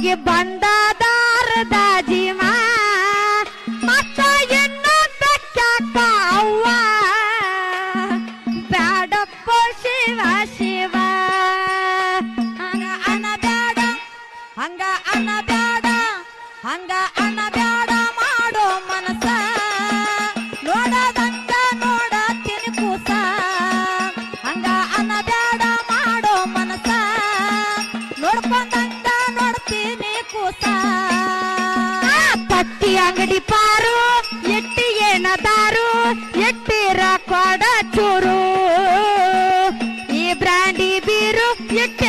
ಹೋಗಿ ಬಂದದಾರದ ಜೀವ ಮತ್ತ ಇನ್ನೂ ಬೆಕ್ಕಾಕ ಅವ್ವ ಬ್ಯಾಡಪ್ಪ ಶಿವ ಶಿವ ಹಂಗ ಅನಬ್ಯಾಡ ಹಂಗ ಅನಬ್ಯಾಡ ಹಂಗ ಅನಬ್ಯಾಡ ಮಾಡೋ ಮನಸ ನೋಡದಂಗ ನೋಡತೀನಿ ಕೂಸ ಹಂಗ ಅನಬ್ಯಾಡ ಮಾಡೋ ಮನಸ ನೋಡ್ಕೊಂಡಂಗ ನೋಡ್ತೀನಿ ಕೂಸ ಪಟ್ಟಿ ಅಂಗಡಿ ಪಾರು ಎಟ್ಟಿ ಏನದಾರು ಎಟ್ಟಿರ ಕೊಡ ಚೂರು ಈ ಬ್ರಾಂಡಿ ಬೀರು ಎಟ್ಟೆ